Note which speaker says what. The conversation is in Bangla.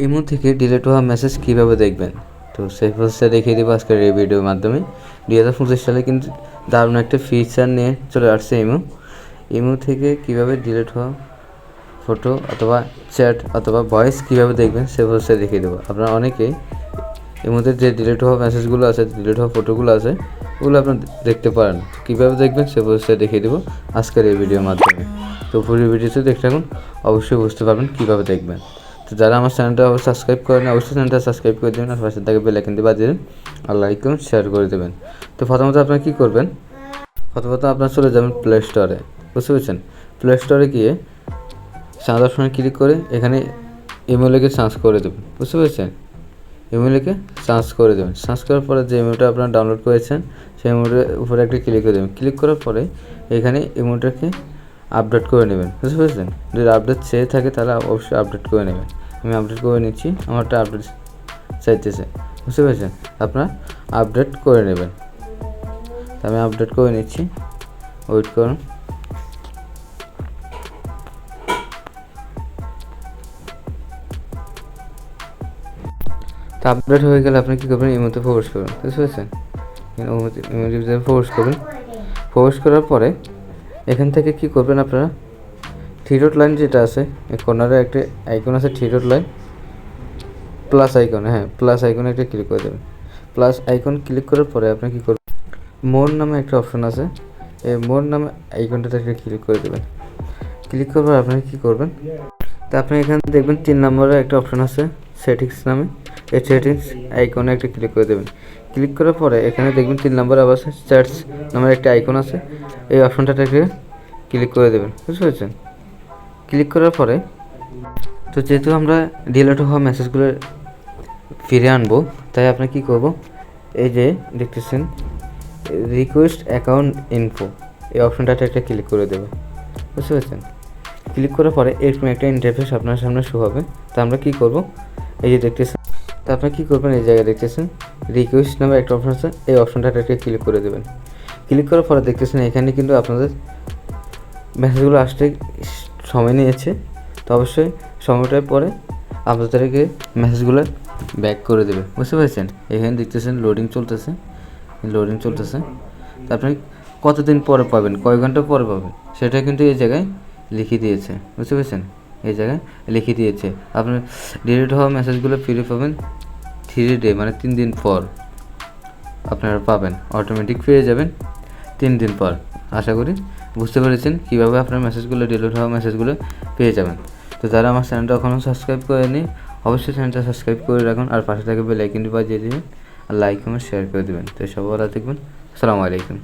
Speaker 1: ইমো থেকে ডিলিট হওয়া মেসেজ কীভাবে দেখবেন, তো সেই প্রসেসটা দেখিয়ে দেবো আজকের এই ভিডিওর মাধ্যমে। 2025 সালে কিন্তু দারুণ একটা ফিচার নিয়ে চলে আসছে ইমো থেকে কীভাবে ডিলিট হওয়া ফটো অথবা চ্যাট অথবা ভয়েস কীভাবে দেখবেন সেই প্রসেসটা দেখিয়ে দেবো। আপনারা অনেকেই ইমোতে যে ডিলিট হওয়া মেসেজগুলো আছে, ডিলিট হওয়া ফটোগুলো আছে, ওগুলো আপনারা দেখতে পারেন। কীভাবে দেখবেন সেই প্রসেসটা দেখিয়ে দেবো আজকের এই ভিডিওর মাধ্যমে। তো পুরো ভিডিওতে দেখতে থাকুন, অবশ্যই বুঝতে পারবেন কীভাবে দেখবেন। তো যারা আমার চ্যানেলটা সাবস্ক্রাইব করেন অবশ্যই চ্যানেলটা সাবস্ক্রাইব করে দেবেন, আর পাশে থেকে বেল আইকনটি বাজিয়ে দেবেন, আর লাইক করুন, শেয়ার করে দেবেন। তো প্রথমত আপনারা কী করবেন, প্রথমত আপনারা চলে যাবেন প্লে স্টোরে। বুঝতে পেরেছেন? প্লে স্টোরে গিয়ে সার্চ অপশনে ক্লিক করে এখানে ইমেল লিখে সার্চ করে দেবেন। বুঝতে পেরেছেন? ইমেল লিখে সার্চ করে দেবেন। সার্চ করার পরে যে ইমেলটা আপনারা ডাউনলোড করেছেন সেই ইমেলের উপরে একটা ক্লিক করে দেবেন। ক্লিক করার পরে এখানে ইমেলটাকে আপডেট করে নেবেন। বুঝতে পেরেছেন? যদি আপডেট চেয়ে থাকে তাহলে অবশ্যই আপডেট করে নেবেন। আমি আপডেট করে নিচ্ছি, আমারটা আপডেট চাইতেছে। বুঝতে পেরেছেন? আপনারা আপডেট করে নেবেন। আমি আপডেট করে নিচ্ছি, ওয়েট করুন। তো আপডেট হয়ে গেলে আপনি কী করবেন, ইমোতে প্রবেশ করবেন। বুঝতে পেরেছেন? ইমোতে প্রবেশ করবেন। প্রবেশ করার পরে এখান থেকে কী করবেন, আপনারা থ্রি ডট লাইন যেটা আছে এই কর্নারে একটা আইকন আছে, three dot line plus icon, হ্যাঁ প্লাস আইকনে একটা ক্লিক করে দেবেন। প্লাস আইকন ক্লিক করার পরে আপনি কী করবেন, মোর নামে একটা অপশন আছে, এই মোর নামে আইকনটাতে একটা ক্লিক করে দেবেন। ক্লিক করার পর আপনি কী করবেন, তো আপনি এখানে দেখবেন 3 নম্বরে একটা অপশন আছে সেটিংস নামে, এই সেটিংস আইকনে একটা ক্লিক করে দেবেন। ক্লিক করার পরে এখানে দেখবেন 3 নম্বরে আবার চ্যাটস নামের একটা আইকন আছে, এই অপশনটাতে ক্লিক করে দেবেন। বুঝতে পেরেছেন? ক্লিক করার পরে তো যেহেতু আমরা ডিলিট হওয়া মেসেজগুলো ফিরে আনবো, তাই আপনি কী করব, এই যে দেখতেছেন রিকোয়েস্ট অ্যাকাউন্ট ইনফো, এই অপশনটাতে একটা ক্লিক করে দেবো। বুঝতে পেরেছেন? ক্লিক করার পরে এরকম একটা ইন্টারফেস আপনার সামনে শো হবে। তো আমরা কী করব, এই যে দেখতেছেন, তো আপনি কী করবেন, এই জায়গায় দেখতেছেন রিকোয়েস্ট নামে একটা অপশন আছে, এই অপশনটাতে একটা ক্লিক করে দেবেন। ক্লিক করার পরে দেখতেছেন এখানে কিন্তু আপনাদের মেসেজগুলো আসতে সময় নিয়েছে। তো অবশ্যই সময়টার পরে আপনাদেরকে মেসেজগুলো ব্যাক করে দেবে। বুঝতে পেরেছেন? এখানে দেখতেছেন লোডিং চলতেছে। তো আপনি কতদিন পরে পাবেন, কয় ঘন্টা পরে পাবেন সেটা কিন্তু এই জায়গায় লিখে দিয়েছে। বুঝতে পেরেছেন? এই জায়গায় লিখে দিয়েছে আপনার ডিলিট হওয়া মেসেজগুলো ফিরে পাবেন 3 ডে, মানে 3 দিন পর আপনারা পাবেন, অটোমেটিক পেয়ে যাবেন 3 দিন পর। আশা করি বুঝতে পেরেছেন কীভাবে আপনার মেসেজগুলো ডিলিট হওয়া মেসেজগুলো পেয়ে যাবেন। তো যারা আমার চ্যানেলটা এখনও সাবস্ক্রাইব করেনি অবশ্যই চ্যানেলটা সাবস্ক্রাইব করে রাখুন, আর পাশে থেকে বেল আইকনটি বাজিয়ে দেবেন, আর লাইক কমেন্ট শেয়ার করে দেবেন। তো সবাই ভালো থাকবেন। আসসালামু আলাইকুম।